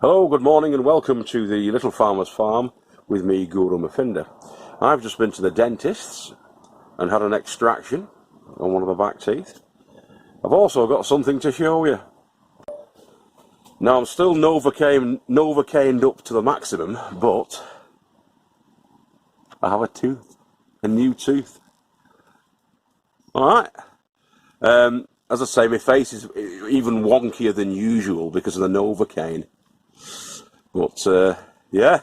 Hello, good morning and welcome to the Little Farmer's Farm with me, Guru Mafinda. I've just been to the dentist's and had an extraction on one of the back teeth. I've also got something to show you. Now I'm still Novocained up to the maximum, but I have a new tooth. Alright. As I say, my face is even wonkier than usual because of the Novocaine. But, yeah,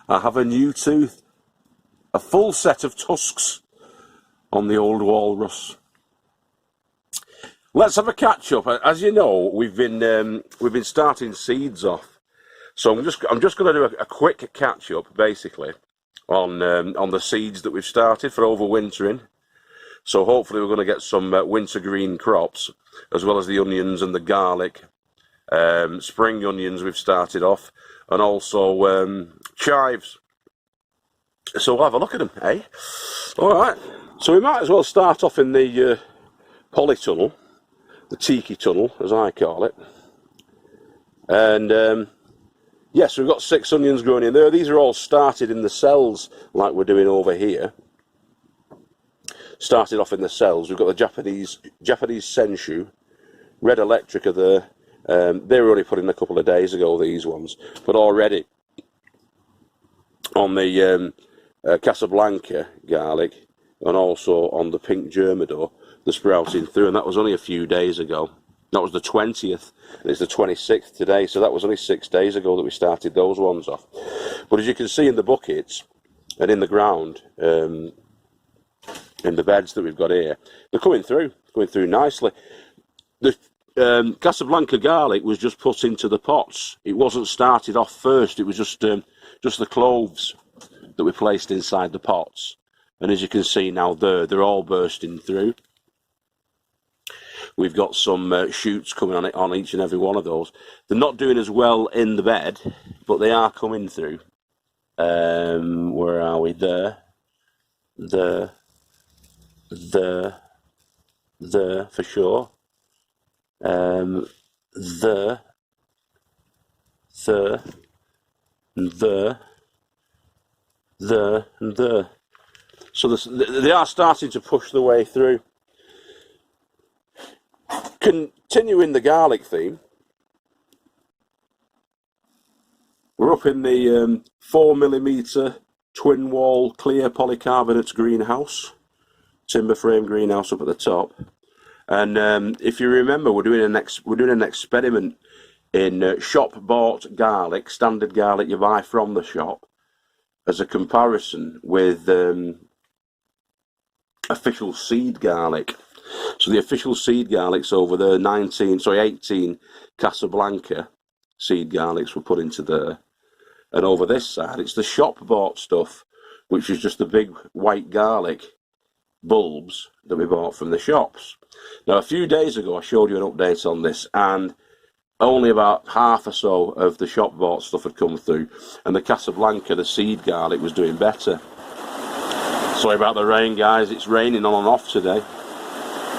I have a new tooth. A full set of tusks on the old Walrus. Let's have a catch up. As you know, we've been starting seeds off. So I'm just going to do a quick catch up, basically, on the seeds that we've started for overwintering. So hopefully we're going to get some wintergreen crops, as well as the onions and the garlic. Spring onions we've started off, and also chives. So we'll have a look at them, eh? Alright, so we might as well start off in the polytunnel, the tiki tunnel, as I call it. And yes, we've got 6 onions growing in there. These are all started in the cells, like we're doing over here. Started off in the cells. We've got the Japanese Senshu, Red Electrica there. They were only put in a couple of days ago, these ones, but already on the Casablanca garlic and also on the pink Germador, the sprouting through, and that was only a few days ago. That was the 20th, and it's the 26th today, so that was only 6 days ago that we started those ones off. But as you can see in the buckets and in the ground, in the beds that we've got here, they're coming through nicely. The Casablanca garlic was just put into the pots. It wasn't started off first. It was just the cloves that we placed inside the pots. And as you can see now, they're all bursting through. We've got some shoots coming on each and every one of those. They're not doing as well in the bed, but they are coming through. Where are we? There, for sure. There, and there. So they are starting to push their way through. Continuing the garlic theme, we're up in the 4mm twin wall clear polycarbonate greenhouse, timber frame greenhouse up at the top. And if you remember, we're doing an experiment in shop bought garlic, standard garlic you buy from the shop, as a comparison with official seed garlic. So the official seed garlics over there, 18 Casablanca seed garlics were put into there, and over this side it's the shop bought stuff, which is just the big white garlic bulbs that we bought from the shops. Now, a few days ago I showed you an update on this, and only about half or so of the shop bought stuff had come through, and the Casablanca, the seed garlic, was doing better. Sorry about the rain, guys. It's raining on and off today,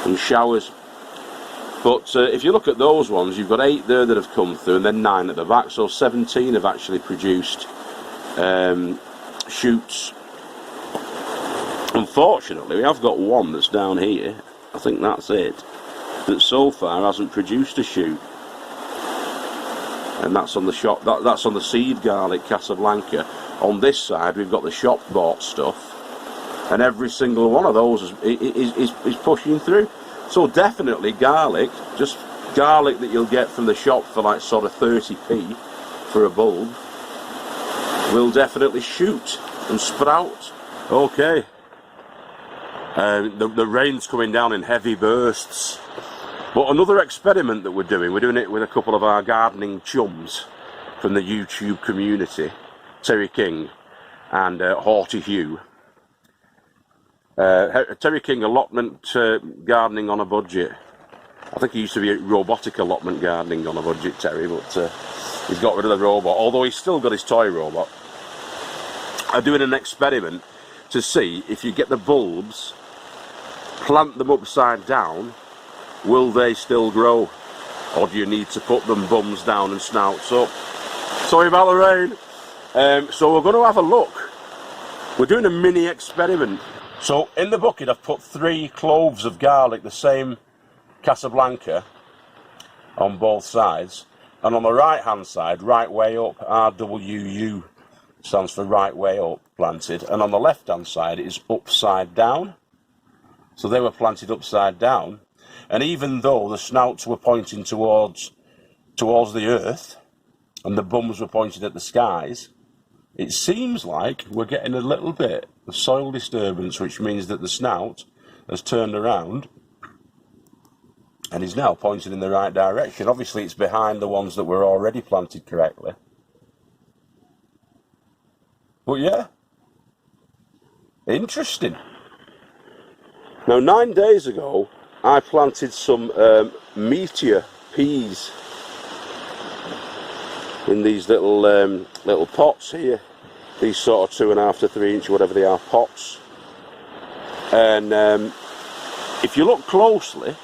and showers. But if you look at those ones, you've got 8 there that have come through, and then 9 at the back, so 17 have actually produced shoots. Unfortunately, we have got one that's down here, I think that's it, that so far hasn't produced a shoot. And that's on the shop, that's on the seed garlic Casablanca. On this side, we've got the shop bought stuff, and every single one of those is pushing through. So definitely garlic, just garlic that you'll get from the shop for like sort of 30p for a bulb, will definitely shoot and sprout. Okay. The rain's coming down in heavy bursts. But another experiment that we're doing it with a couple of our gardening chums from the YouTube community, Terry King and Haughty Hugh. Terry King, Allotment Gardening on a Budget. I think he used to be Robotic Allotment Gardening on a Budget, Terry, but he's got rid of the robot, although he's still got his toy robot. I'm doing an experiment to see if you get the bulbs, plant them upside down, will they still grow? or do you need to put them bums down and snouts up? Sorry about the rain. So we're going to have a look. We're doing a mini experiment. So in the bucket I've put 3 cloves of garlic, the same Casablanca, on both sides. And on the right hand side, right way up, RWU stands for right way up, planted. And on the left hand side it is upside down. So they were planted upside down. And even though the snouts were pointing towards the earth and the bums were pointed at the skies, it seems like we're getting a little bit of soil disturbance, which means that the snout has turned around and is now pointing in the right direction. Obviously it's behind the ones that were already planted correctly. But yeah, interesting. Now 9 days ago I planted some meteor peas in these little pots here, these sort of 2.5 to 3 inch, whatever they are, pots. And if you look closely,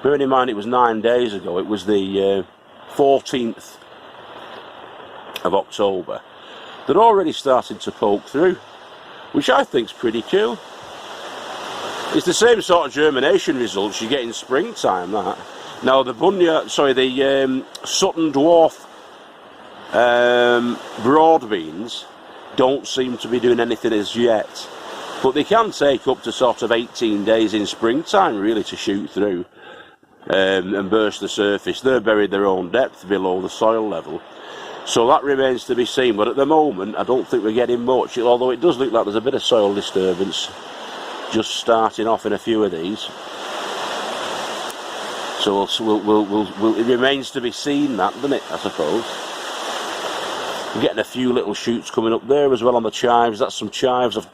bearing in mind it was 9 days ago, it was the 14th of October, they're already starting to poke through, which I think's pretty cool. It's the same sort of germination results you get in springtime, that. Now the Sutton Dwarf broad beans don't seem to be doing anything as yet, but they can take up to sort of 18 days in springtime really to shoot through and burst the surface. They're buried their own depth below the soil level, so that remains to be seen. But at the moment I don't think we're getting much, although it does look like there's a bit of soil disturbance just starting off in a few of these. So it remains to be seen, that, doesn't it, I suppose. We're getting a few little shoots coming up there as well on the chives. That's some chives. I've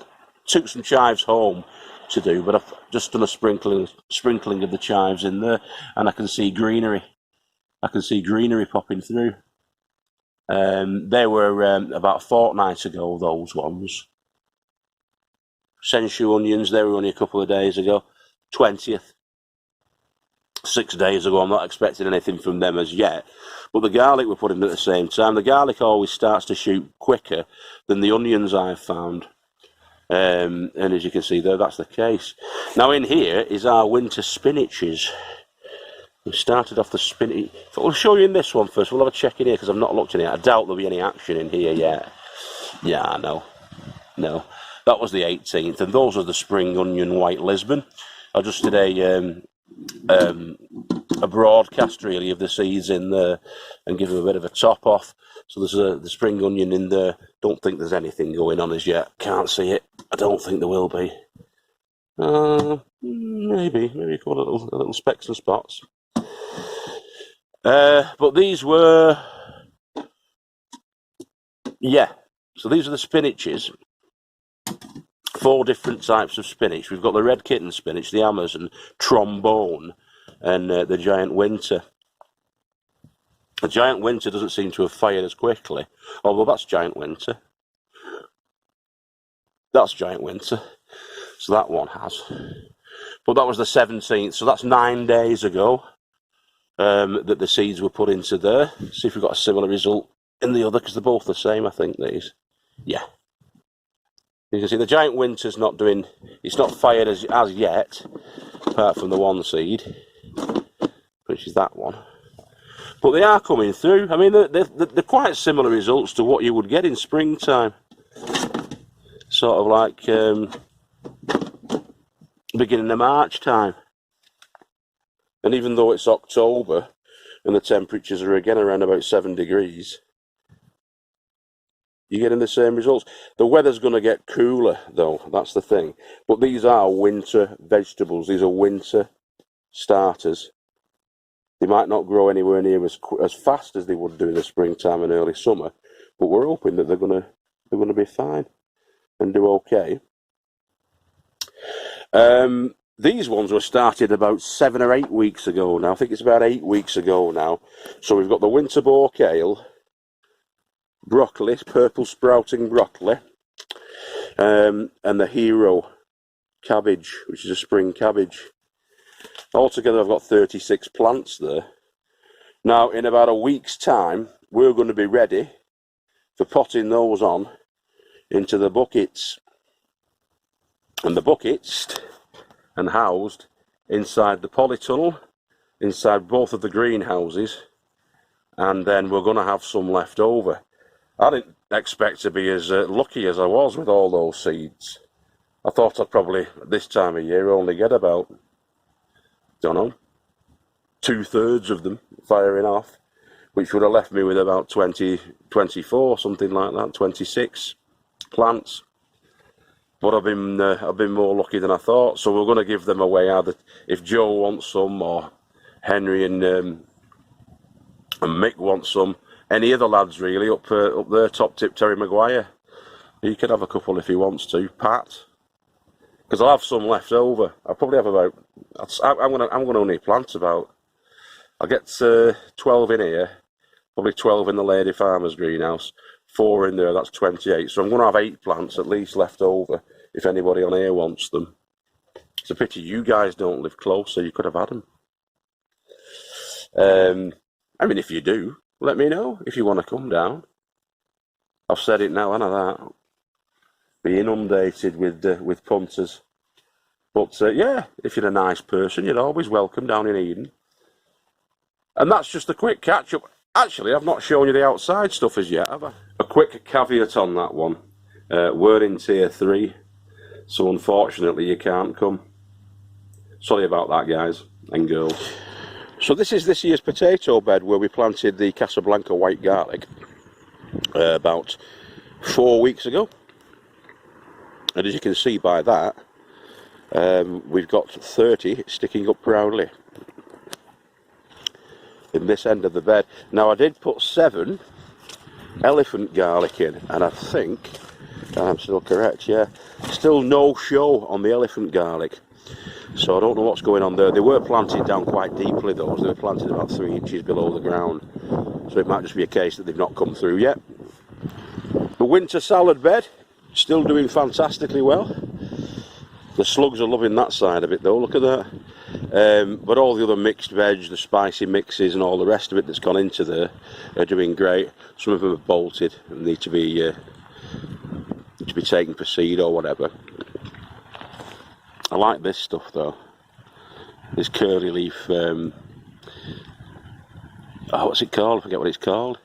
took some chives home to do, but I've just done a sprinkling of the chives in there, and I can see greenery. I can see greenery popping through. They were about a fortnight ago, those ones. Sensu onions, they were only a couple of days ago. 20th. 6 days ago. I'm not expecting anything from them as yet. But the garlic we're putting at the same time. The garlic always starts to shoot quicker than the onions, I've found. And as you can see there, that's the case. Now in here is our winter spinaches. We started off the spinach. We'll show you in this one first. We'll have a check in here because I've not looked in it. I doubt there'll be any action in here yet. Yeah, no. That was the 18th, and those are the spring onion white Lisbon. I just did a broadcast really of the seeds in there and give them a bit of a top off. So there's the spring onion in there. Don't think there's anything going on as yet. Can't see it. I don't think there will be. Maybe a couple of little specks and spots. But these were, yeah. So these are the spinaches. 4 different types of spinach. We've got the red kitten spinach, the Amazon, trombone, and the giant winter. The giant winter doesn't seem to have fired as quickly, although that's giant winter. That's giant winter. So that one has. But that was the 17th, so that's 9 days ago that the seeds were put into there. See if we've got a similar result in the other, because they're both the same, I think, these. Yeah. You can see the giant winter's not doing, it's not fired as yet, apart from the one seed, which is that one. But they are coming through. I mean, they're quite similar results to what you would get in springtime. Sort of like beginning of March time. And even though it's October and the temperatures are again around about 7 degrees, you're getting the same results. The weather's going to get cooler, though. That's the thing. But these are winter vegetables. These are winter starters. They might not grow anywhere near as fast as they would do in the springtime and early summer, but we're hoping that they're going to be fine and do okay. These ones were started about 7 or 8 weeks ago now. I think it's about 8 weeks ago now. So we've got the winter boar kale, broccoli, purple sprouting broccoli, and the hero cabbage, which is a spring cabbage. Altogether, I've got 36 plants there. Now, in about a week's time, we're going to be ready for potting those on into the buckets. And the buckets and housed inside the polytunnel, inside both of the greenhouses, and then we're going to have some left over. I didn't expect to be as lucky as I was with all those seeds. I thought I'd probably, this time of year, only get about, don't know, 2/3 of them firing off, which would have left me with about 20, 24, something like that, 26 plants. But I've been more lucky than I thought. So we're going to give them away either if Joe wants some, or Henry and Mick want some. Any other lads really up there, top tip Terry Maguire. He could have a couple if he wants to. Pat, because I'll have some left over. I'll probably have about. I'm gonna only plant about. I'll get 12 in here, probably 12 in the Lady Farmer's greenhouse, 4 in there. That's 28. So I'm gonna have 8 plants at least left over if anybody on here wants them. It's a pity you guys don't live close, so you could have had them. I mean, if you do, let me know if you want to come down. I've said it now, haven't I? That be inundated with punters. But yeah, if you're a nice person, you're always welcome down in Eden. And that's just a quick catch-up. Actually, I've not shown you the outside stuff as yet, have I? A quick caveat on that one. We're in Tier 3, so unfortunately you can't come. Sorry about that, guys and girls. So this is this year's potato bed where we planted the Casablanca white garlic about 4 weeks ago. And as you can see by that, we've got 30 sticking up proudly in this end of the bed. Now I did put 7 elephant garlic in, and I think, I'm still correct, yeah, still no show on the elephant garlic. So I don't know what's going on there. They were planted down quite deeply though, they were planted about 3 inches below the ground. So it might just be a case that they've not come through yet. The winter salad bed, still doing fantastically well. The slugs are loving that side of it though, look at that. But all the other mixed veg, the spicy mixes and all the rest of it that's gone into there are doing great. Some of them are bolted and need to be taken for seed or whatever. I like this stuff though. This curly leaf, what's it called? I forget what it's called.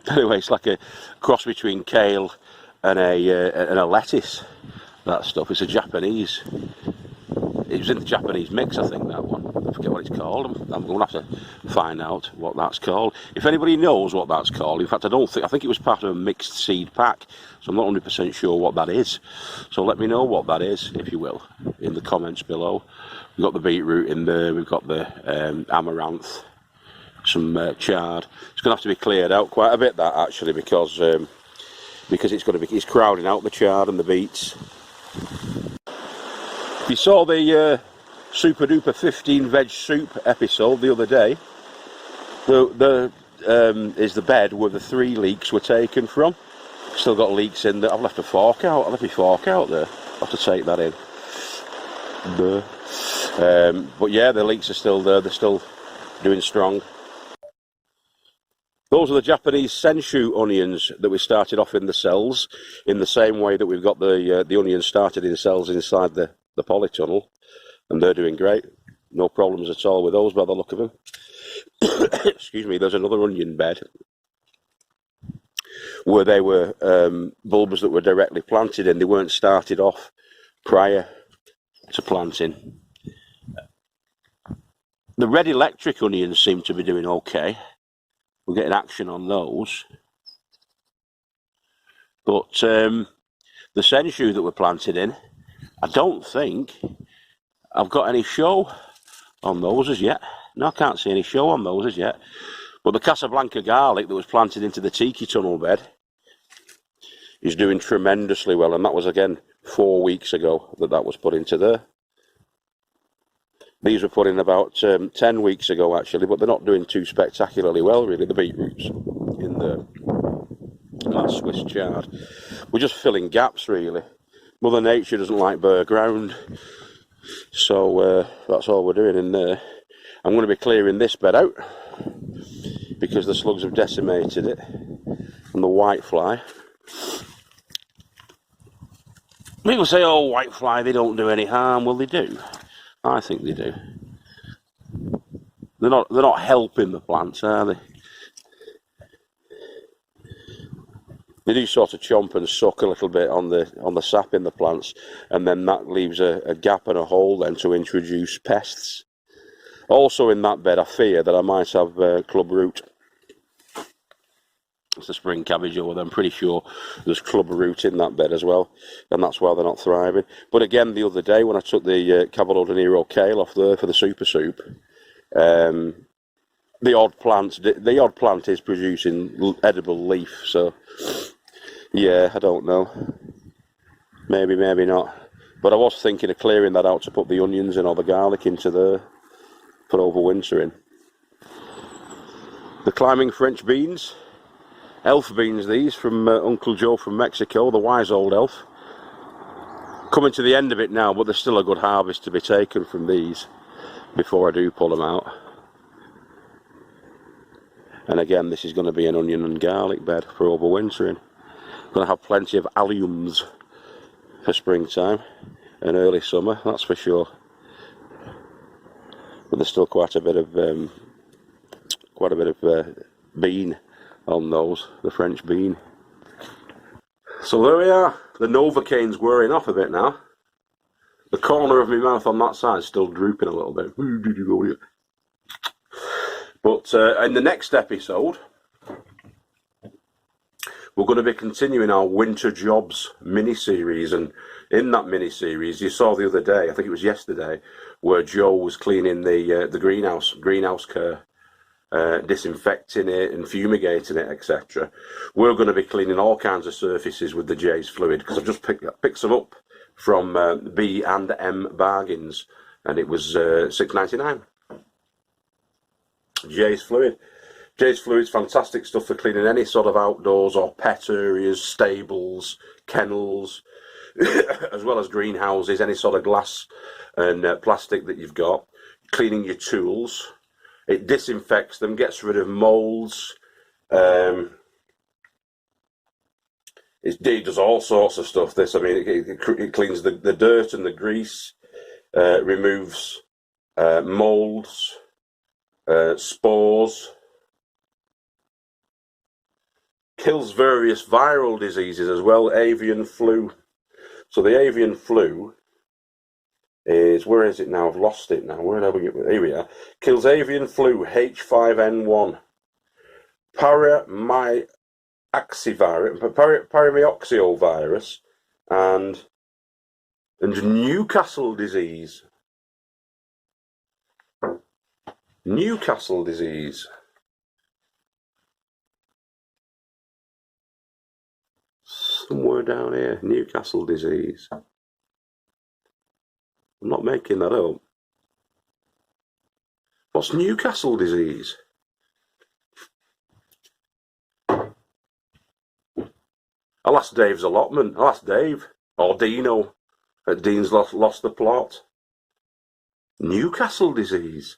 Anyway, it's like a cross between kale and a lettuce. That stuff. It's a Japanese. It was in the Japanese mix, I think, that one. I forget what it's called. I'm going to have to find out what that's called. If anybody knows what that's called, in fact, I think it was part of a mixed seed pack, so I'm not 100% sure what that is. So let me know what that is, if you will, in the comments below. We've got the beetroot in there, we've got the amaranth, some chard. It's going to have to be cleared out quite a bit, that, actually, because it's crowding out the chard and the beets. If you saw the Super Duper 15 veg soup episode the other day, is the bed where the 3 leeks were taken from. Still got leeks in there. I've left a fork out. I left my fork out there. I'll have to take that in. But yeah, the leeks are still there. They're still doing strong. Those are the Japanese Senshu onions that we started off in the cells, in the same way that we've got the onions started in cells inside the polytunnel, and they're doing great. No problems at all with those by the look of them. Excuse me, there's another onion bed where they were bulbs that were directly planted in. They weren't started off prior to planting. The red electric onions seem to be doing okay. We're getting action on those. But the Senshu that were planted in, I don't think I've got any show on those as yet. No, I can't see any show on those as yet. But the Casablanca garlic that was planted into the tiki tunnel bed is doing tremendously well. And that was, again, 4 weeks ago that was put into there. These were put in about 10 weeks ago, actually, but they're not doing too spectacularly well, really, the beetroots in there. And that Swiss chard. We're just filling gaps, really. Mother Nature doesn't like bare ground. So that's all we're doing in there. I'm going to be clearing this bed out because the slugs have decimated it, and the whitefly. People say, oh, whitefly, they don't do any harm. Well, they do. I think they do. They're not helping the plants, are they? They do sort of chomp and suck a little bit on the sap in the plants, and then that leaves a gap and a hole then to introduce pests. Also in that bed, I fear that I might have club root. It's a spring cabbage over there. I'm pretty sure there's club root in that bed as well, and that's why they're not thriving. But again, the other day when I took the Cavolo de Nero kale off there for the super soup, the odd plant is producing edible leaf. So yeah, I don't know. Maybe, maybe not. But I was thinking of clearing that out to put the onions in or the garlic into there for overwintering. The climbing French beans. Elf beans, these from Uncle Joe from Mexico, the wise old elf. Coming to the end of it now, but there's still a good harvest to be taken from these before I do pull them out. And again, this is going to be an onion and garlic bed for overwintering. Going to have plenty of alliums for springtime and early summer, that's for sure. But there's still quite a bit of bean on those, the French bean. So there we are. The Novocaine's wearing off a bit now. The corner of my mouth on that side is still drooping a little bit. But in the next episode, we're going to be continuing our Winter Jobs mini-series, and in that mini-series, you saw the other day, I think it was yesterday, where Joe was cleaning the greenhouse care. Disinfecting it and fumigating it, etc. We're going to be cleaning all kinds of surfaces with the J's fluid, because I've just picked some up from B and M bargains, and it was $6.99. J's fluid. J's fluid's fantastic stuff for cleaning any sort of outdoors or pet areas, stables, kennels, as well as greenhouses, any sort of glass and plastic that you've got. Cleaning your tools. It disinfects them, gets rid of moulds. It does all sorts of stuff. This, I mean, it cleans the dirt and the grease, removes moulds, spores, kills various viral diseases as well. Avian flu. So the avian flu is, where is it now? I've lost it now. Where did I get it? Here we are. Kills avian flu H5N1, paramyxovirus, and Newcastle disease. Newcastle disease. Somewhere down here, Newcastle disease. I'm not making that up. What's Newcastle disease? I'll ask Dave's allotment. I'll ask Dave. Or Dino. Dean's lost the plot. Newcastle disease.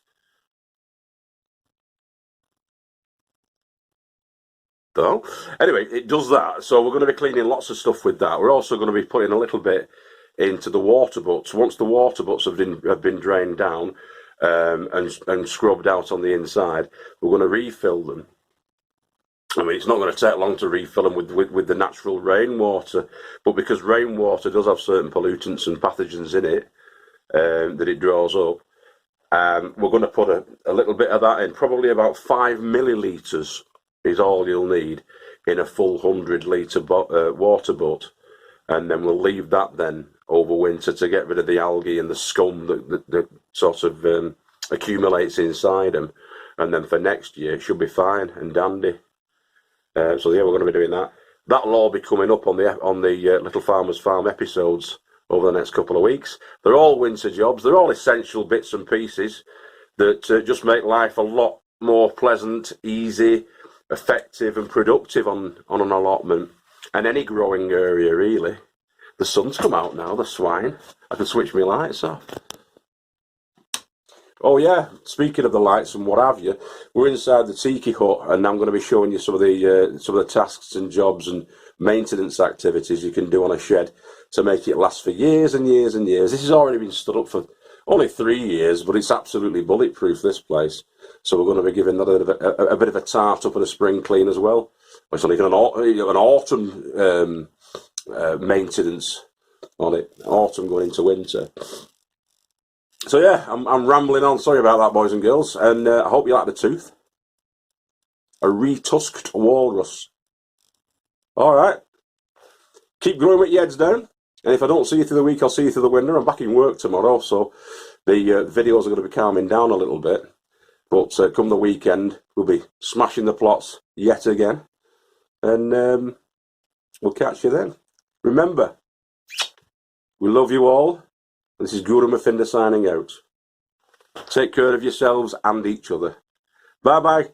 Though. Anyway, it does that. So we're going to be cleaning lots of stuff with that. We're also going to be putting a little bit into the water butts. Once the water butts have been drained down and scrubbed out on the inside, we're going to refill them. I mean, it's not going to take long to refill them with the natural rainwater, but because rainwater does have certain pollutants and pathogens in it that it draws up, we're going to put a little bit of that in. Probably about 5 millilitres is all you'll need in a full 100-litre water butt, and then we'll leave that then over winter to get rid of the algae and the scum that sort of accumulates inside them, and then for next year it should be fine and dandy. So yeah, we're going to be doing that. That'll all be coming up on the Little Farmer's Farm episodes over the next couple of weeks. They're all winter jobs. They're all essential bits and pieces that just make life a lot more pleasant, easy, effective and productive on an allotment and any growing area, really. The sun's come out now, the swine. I can switch my lights off. Oh yeah, speaking of the lights and what have you, we're inside the tiki hut, and I'm going to be showing you some of the tasks and jobs and maintenance activities you can do on a shed to make it last for years and years and years. This has already been stood up for only 3 years, but it's absolutely bulletproof, this place. So we're going to be giving that a bit of a tart up and a spring clean as well. It's only got an autumn maintenance on it, autumn going into winter. So yeah, I'm rambling on. Sorry about that, boys and girls. And I hope you like the tooth. A retusked walrus. All right. Keep growing with your heads down. And if I don't see you through the week, I'll see you through the winter. I'm back in work tomorrow, so the videos are going to be calming down a little bit. But come the weekend, we'll be smashing the plots yet again. And we'll catch you then. Remember, we love you all. This is Guru Mafinda signing out. Take care of yourselves and each other. Bye-bye.